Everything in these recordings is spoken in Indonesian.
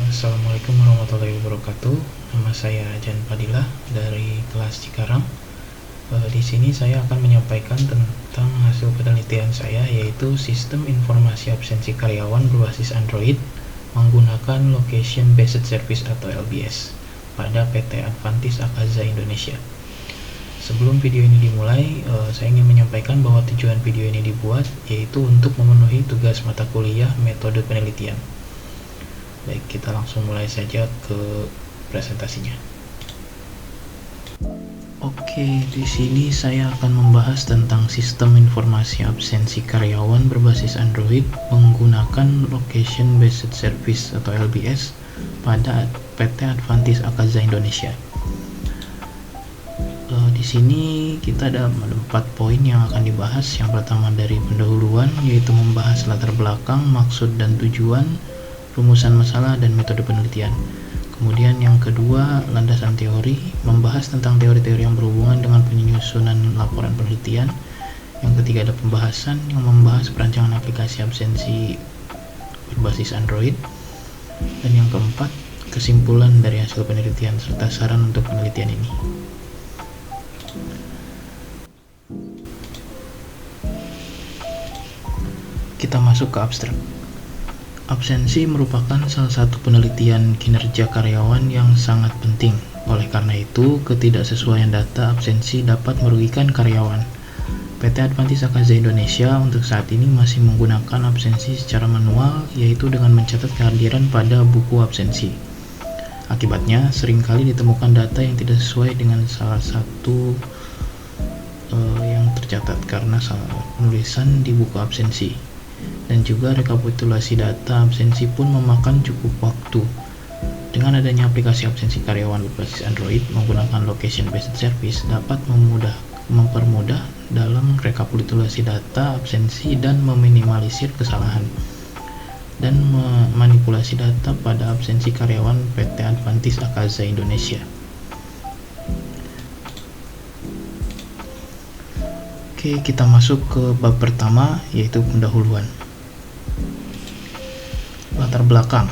Assalamualaikum warahmatullahi wabarakatuh. Nama saya Jan Fadilah dari kelas Cikarang. Di sini saya akan menyampaikan tentang hasil penelitian saya, yaitu sistem informasi absensi karyawan berbasis Android menggunakan Location Based Service atau LBS pada PT Advantis Akaza Indonesia. Sebelum video ini dimulai, saya ingin menyampaikan bahwa tujuan video ini dibuat yaitu untuk memenuhi tugas mata kuliah metode penelitian. Baik, kita langsung mulai saja ke presentasinya. Oke, di sini saya akan membahas tentang sistem informasi absensi karyawan berbasis Android menggunakan Location Based Service atau LBS pada PT Advantis Akaza Indonesia. Di sini kita ada 4 poin yang akan dibahas. Yang pertama dari pendahuluan, yaitu membahas latar belakang, maksud dan tujuan, rumusan masalah, dan metode penelitian. Kemudian yang kedua, landasan teori, membahas tentang teori-teori yang berhubungan dengan penyusunan laporan penelitian. Yang ketiga ada pembahasan yang membahas perancangan aplikasi absensi berbasis Android. Dan yang keempat, kesimpulan dari hasil penelitian serta saran untuk penelitian ini. Kita masuk ke abstrak. Absensi merupakan salah satu penelitian kinerja karyawan yang sangat penting. Oleh karena itu, ketidaksesuaian data absensi dapat merugikan karyawan. PT Advantis Akaza Indonesia untuk saat ini masih menggunakan absensi secara manual, yaitu dengan mencatat kehadiran pada buku absensi. Akibatnya, seringkali ditemukan data yang tidak sesuai dengan salah satu yang tercatat karena salah penulisan di buku absensi. Dan juga rekapitulasi data absensi pun memakan cukup waktu. Dengan adanya aplikasi absensi karyawan berbasis Android menggunakan Location Based Service dapat mempermudah dalam rekapitulasi data absensi dan meminimalisir kesalahan dan memanipulasi data pada absensi karyawan PT Advantis Akaza Indonesia. Oke, kita masuk ke bab pertama, yaitu pendahuluan. Latar belakang.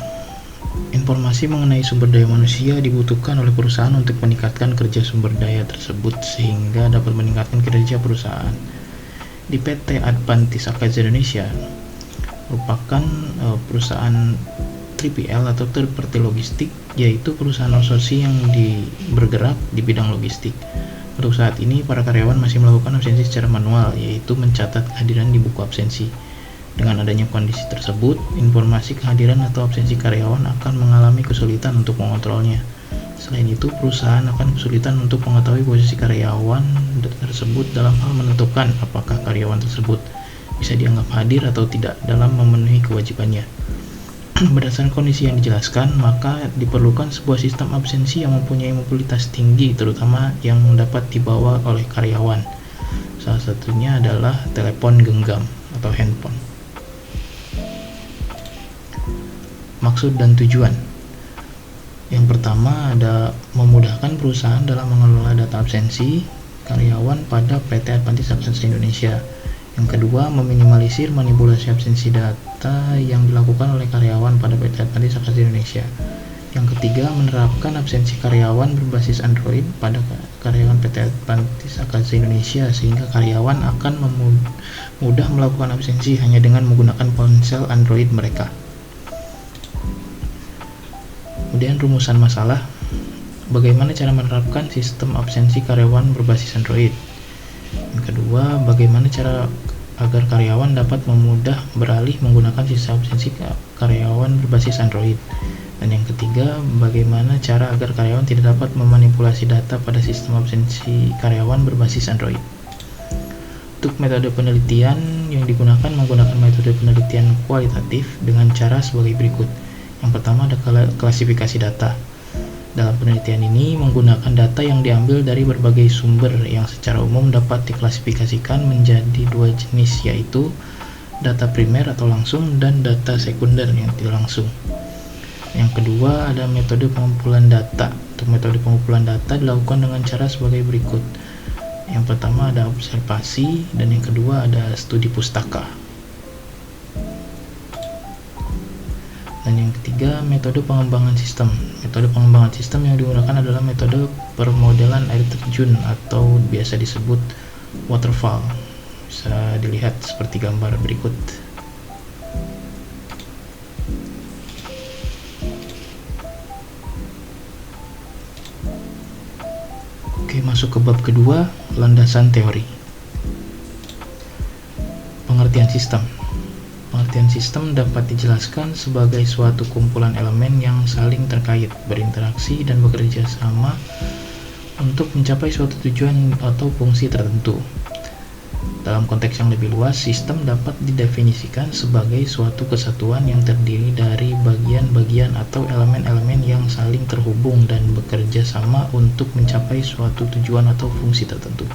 Informasi mengenai sumber daya manusia dibutuhkan oleh perusahaan untuk meningkatkan kerja sumber daya tersebut sehingga dapat meningkatkan kinerja perusahaan. Di PT Advantis Akaza Indonesia merupakan perusahaan 3PL atau third party logistik, yaitu perusahaan outsourcing yang bergerak di bidang logistik. Untuk saat ini, para karyawan masih melakukan absensi secara manual, yaitu mencatat kehadiran di buku absensi. Dengan adanya kondisi tersebut, informasi kehadiran atau absensi karyawan akan mengalami kesulitan untuk mengontrolnya. Selain itu, perusahaan akan kesulitan untuk mengetahui posisi karyawan tersebut dalam hal menentukan apakah karyawan tersebut bisa dianggap hadir atau tidak dalam memenuhi kewajibannya. Berdasarkan kondisi yang dijelaskan, maka diperlukan sebuah sistem absensi yang mempunyai mobilitas tinggi, terutama yang dapat dibawa oleh karyawan. Salah satunya adalah telepon genggam atau handphone. Maksud dan tujuan. Yang pertama ada memudahkan perusahaan dalam mengelola data absensi karyawan pada PT Advantis Akaza Indonesia. Yang kedua, meminimalisir manipulasi absensi data yang dilakukan oleh karyawan pada PT Advantis Akaza Indonesia. Yang ketiga, menerapkan absensi karyawan berbasis Android pada karyawan PT Advantis Akaza Indonesia sehingga karyawan akan mudah melakukan absensi hanya dengan menggunakan ponsel Android mereka. Kemudian rumusan masalah. Bagaimana cara menerapkan sistem absensi karyawan berbasis Android? Yang kedua, bagaimana cara agar karyawan dapat memudah beralih menggunakan sistem absensi karyawan berbasis Android. Dan yang ketiga, bagaimana cara agar karyawan tidak dapat memanipulasi data pada sistem absensi karyawan berbasis Android. Untuk metode penelitian yang digunakan menggunakan metode penelitian kualitatif dengan cara sebagai berikut. Yang pertama ada klasifikasi data. Dalam penelitian ini menggunakan data yang diambil dari berbagai sumber yang secara umum dapat diklasifikasikan menjadi 2 jenis, yaitu data primer atau langsung dan data sekunder yang tidak langsung. Yang kedua ada metode pengumpulan data. Untuk metode pengumpulan data dilakukan dengan cara sebagai berikut. Yang pertama ada observasi dan yang kedua ada studi pustaka. Dan yang ketiga, metode pengembangan sistem. Metode pengembangan sistem yang digunakan adalah metode permodelan air terjun atau biasa disebut waterfall. Bisa dilihat seperti gambar berikut. Oke, masuk ke bab kedua, landasan teori. Pengertian sistem. Pengertian sistem dapat dijelaskan sebagai suatu kumpulan elemen yang saling terkait, berinteraksi, dan bekerja sama untuk mencapai suatu tujuan atau fungsi tertentu. Dalam konteks yang lebih luas, sistem dapat didefinisikan sebagai suatu kesatuan yang terdiri dari bagian-bagian atau elemen-elemen yang saling terhubung dan bekerja sama untuk mencapai suatu tujuan atau fungsi tertentu.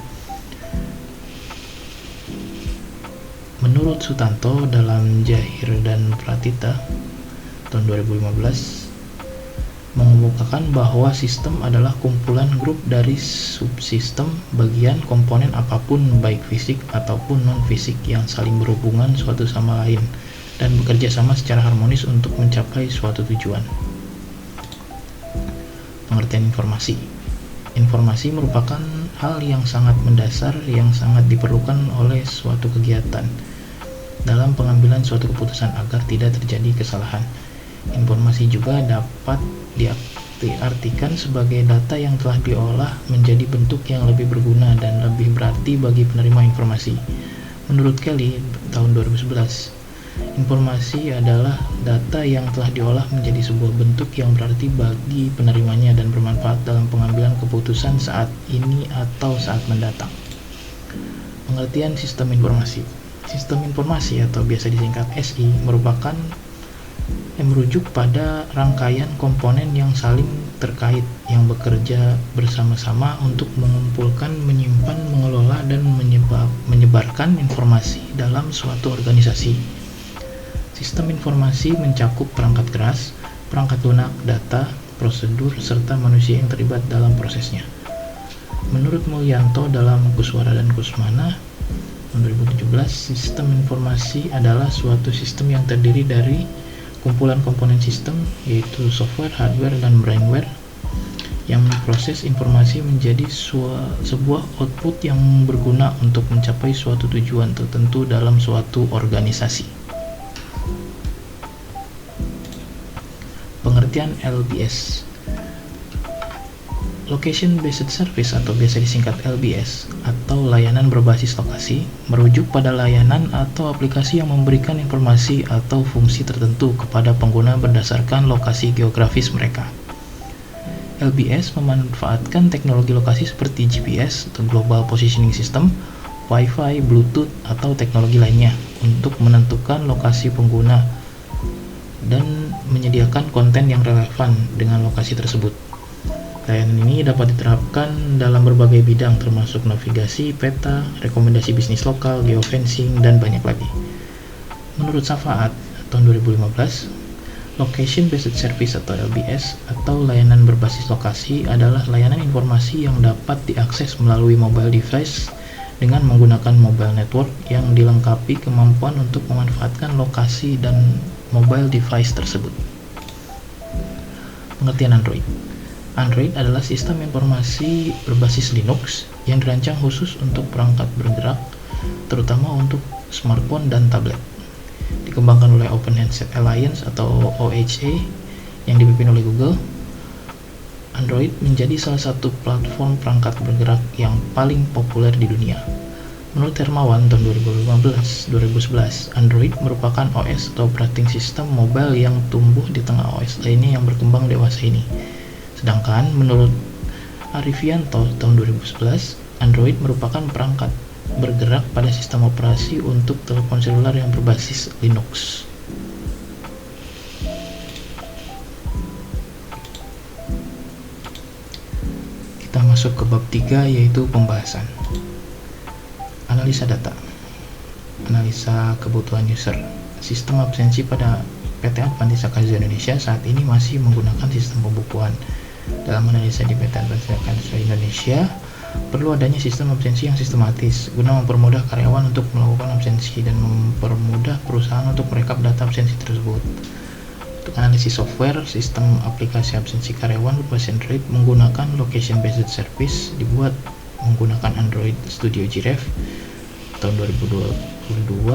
Menurut Sutanto dalam Jahir dan Pratita tahun 2015 mengemukakan bahwa sistem adalah kumpulan grup dari subsistem, bagian, komponen apapun baik fisik ataupun non-fisik yang saling berhubungan suatu sama lain dan bekerja sama secara harmonis untuk mencapai suatu tujuan. Pengertian informasi. Informasi merupakan hal yang sangat mendasar yang sangat diperlukan oleh suatu kegiatan dalam pengambilan suatu keputusan agar tidak terjadi kesalahan. Informasi juga dapat diartikan sebagai data yang telah diolah menjadi bentuk yang lebih berguna dan lebih berarti bagi penerima informasi. Menurut Kelly tahun 2011, informasi adalah data yang telah diolah menjadi sebuah bentuk yang berarti bagi penerimanya dan bermanfaat dalam pengambilan keputusan saat ini atau saat mendatang. Pengertian sistem informasi. Sistem informasi atau biasa disingkat SI merupakan merujuk pada rangkaian komponen yang saling terkait yang bekerja bersama-sama untuk mengumpulkan, menyimpan, mengelola, dan menyebarkan informasi dalam suatu organisasi. Sistem informasi mencakup perangkat keras, perangkat lunak, data, prosedur, serta manusia yang terlibat dalam prosesnya. Menurut Mulyanto dalam Kuswara dan Kusmana tahun 2017, sistem informasi adalah suatu sistem yang terdiri dari kumpulan komponen sistem, yaitu software, hardware, dan brainware, yang memproses informasi menjadi sebuah output yang berguna untuk mencapai suatu tujuan tertentu dalam suatu organisasi. Pengertian LBS. Location Based Service atau biasa disingkat LBS atau layanan berbasis lokasi merujuk pada layanan atau aplikasi yang memberikan informasi atau fungsi tertentu kepada pengguna berdasarkan lokasi geografis mereka. LBS memanfaatkan teknologi lokasi seperti GPS atau Global Positioning System, Wi-Fi, Bluetooth, atau teknologi lainnya untuk menentukan lokasi pengguna dan menyediakan konten yang relevan dengan lokasi tersebut. Layanan ini dapat diterapkan dalam berbagai bidang termasuk navigasi, peta, rekomendasi bisnis lokal, geofencing, dan banyak lagi. Menurut Safaat tahun 2015, Location Based Service atau LBS atau layanan berbasis lokasi adalah layanan informasi yang dapat diakses melalui mobile device dengan menggunakan mobile network yang dilengkapi kemampuan untuk memanfaatkan lokasi dan mobile device tersebut. Pengertian Android. Android adalah sistem informasi berbasis Linux yang dirancang khusus untuk perangkat bergerak, terutama untuk smartphone dan tablet. Dikembangkan oleh Open Handset Alliance atau OHA yang dipimpin oleh Google. Android menjadi salah satu platform perangkat bergerak yang paling populer di dunia. Menurut Hermawan tahun 2011, Android merupakan OS atau operating system mobile yang tumbuh di tengah OS lainnya yang berkembang dewasa ini. Sedangkan menurut Arifianto tahun 2011, Android merupakan perangkat bergerak pada sistem operasi untuk telepon seluler yang berbasis Linux. Kita masuk ke bab 3 yaitu pembahasan. Analisa data. Analisa kebutuhan user. Sistem absensi pada PT Advantisa Karya Indonesia saat ini masih menggunakan sistem pembukuan. Dalam analisa di PT Advantisa Karya Indonesia, perlu adanya sistem absensi yang sistematis guna mempermudah karyawan untuk melakukan absensi dan mempermudah perusahaan untuk merekap data absensi tersebut. Untuk analisis software, sistem aplikasi absensi karyawan berbasis Android menggunakan location based service dibuat menggunakan Android Studio Giraffe tahun 2022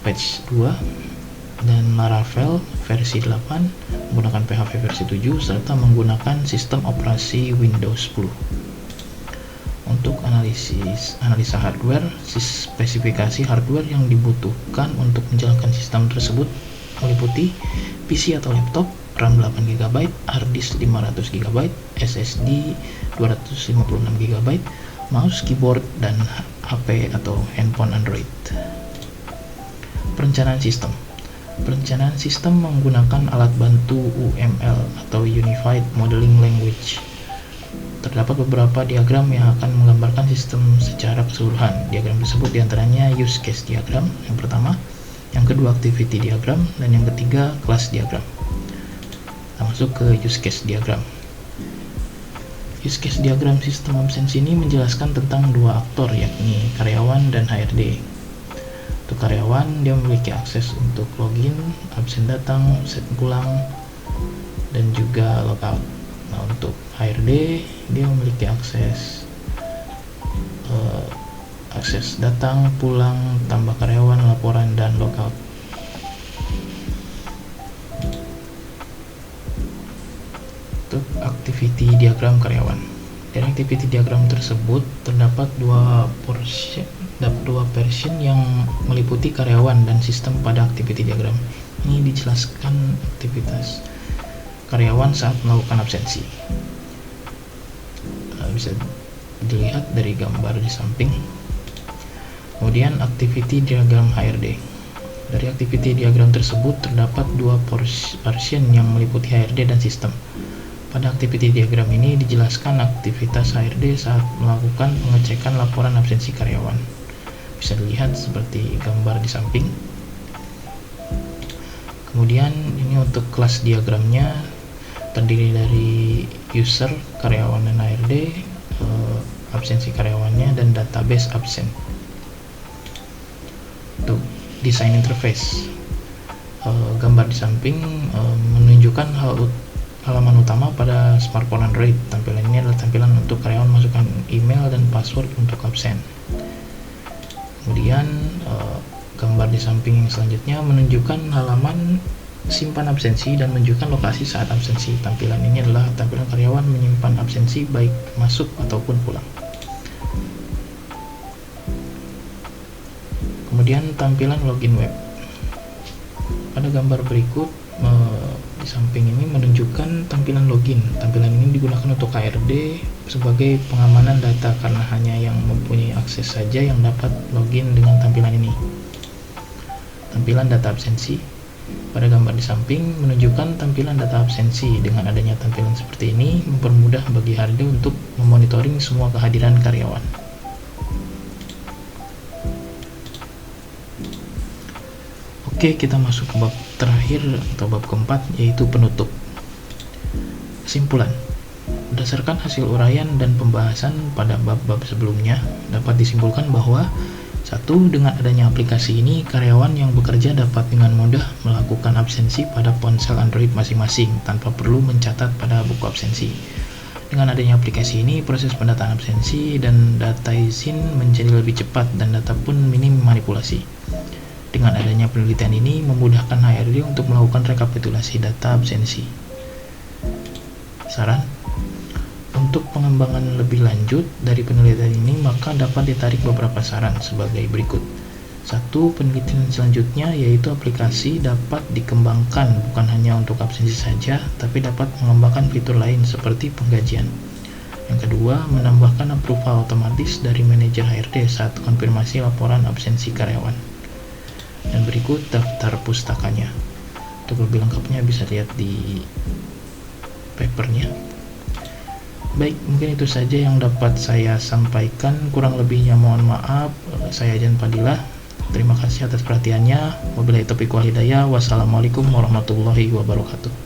patch 2 dan Laravel versi 8 menggunakan PHP versi 7 serta menggunakan sistem operasi Windows 10. Untuk analisa hardware, spesifikasi hardware yang dibutuhkan untuk menjalankan sistem tersebut meliputi PC atau laptop, RAM 8GB, hard disk 500GB, SSD 256GB, mouse, keyboard, dan HP atau handphone Android. Perencanaan sistem. Perencanaan sistem menggunakan alat bantu UML atau Unified Modeling Language. Terdapat beberapa diagram yang akan menggambarkan sistem secara keseluruhan. Diagram tersebut diantaranya use case diagram yang pertama, yang kedua activity diagram, dan yang ketiga class diagram. Kita masuk ke use case diagram. Use case diagram sistem absensi ini menjelaskan tentang dua aktor, yakni karyawan dan HRD. Untuk karyawan, dia memiliki akses untuk login, absen datang, absen pulang, dan juga logout. Nah, untuk HRD, dia memiliki akses datang, pulang, tambah karyawan, laporan, dan logout. Untuk activity diagram karyawan. Dari activity diagram tersebut terdapat dua version yang meliputi karyawan dan sistem pada activity diagram. Ini dijelaskan aktivitas karyawan saat melakukan absensi. Bisa dilihat dari gambar di samping. Kemudian activity diagram HRD. Dari activity diagram tersebut terdapat dua version yang meliputi HRD dan sistem. Pada activity diagram ini dijelaskan aktivitas HRD saat melakukan pengecekan laporan absensi karyawan. Bisa dilihat seperti gambar di samping. Kemudian ini untuk kelas diagramnya terdiri dari user, karyawan, dan HRD, absensi karyawannya, dan database absen. Untuk desain interface, gambar di samping menunjukkan halaman utama pada smartphone Android. Tampilan ini adalah tampilan untuk karyawan masukkan email dan password untuk absen. Kemudian gambar di samping yang selanjutnya menunjukkan halaman simpan absensi dan menunjukkan lokasi saat absensi. Tampilan ini adalah tampilan karyawan menyimpan absensi baik masuk ataupun pulang. Kemudian tampilan login web. Pada gambar berikut di samping ini menunjukkan tampilan login. Tampilan ini digunakan untuk HRD sebagai pengamanan data karena hanya yang mempunyai akses saja yang dapat login dengan tampilan ini. Tampilan data absensi. Pada gambar di samping menunjukkan tampilan data absensi. Dengan adanya tampilan seperti ini mempermudah bagi HRD untuk memonitoring semua kehadiran karyawan. Oke, kita masuk ke bab terakhir atau bab keempat, yaitu penutup. Kesimpulan. Berdasarkan hasil uraian dan pembahasan pada bab-bab sebelumnya, dapat disimpulkan bahwa 1. Dengan adanya aplikasi ini, karyawan yang bekerja dapat dengan mudah melakukan absensi pada ponsel Android masing-masing tanpa perlu mencatat pada buku absensi. Dengan adanya aplikasi ini, proses pendataan absensi dan data izin menjadi lebih cepat dan data pun minim manipulasi. Dengan adanya penelitian ini, memudahkan HRD untuk melakukan rekapitulasi data absensi. Saran: untuk pengembangan lebih lanjut dari penelitian ini, maka dapat ditarik beberapa saran sebagai berikut. 1. Penelitian selanjutnya yaitu aplikasi dapat dikembangkan bukan hanya untuk absensi saja, tapi dapat mengembangkan fitur lain seperti penggajian. Yang kedua, menambahkan approval otomatis dari manajer HRD saat konfirmasi laporan absensi karyawan. Dan berikut daftar pustakanya. Untuk lebih lengkapnya bisa lihat di papernya. Baik, mungkin itu saja yang dapat saya sampaikan. Kurang lebihnya mohon maaf. Saya Jan Padilah. Terima kasih atas perhatiannya. Wabillahi taufiq wal hidayah. Wassalamualaikum warahmatullahi wabarakatuh.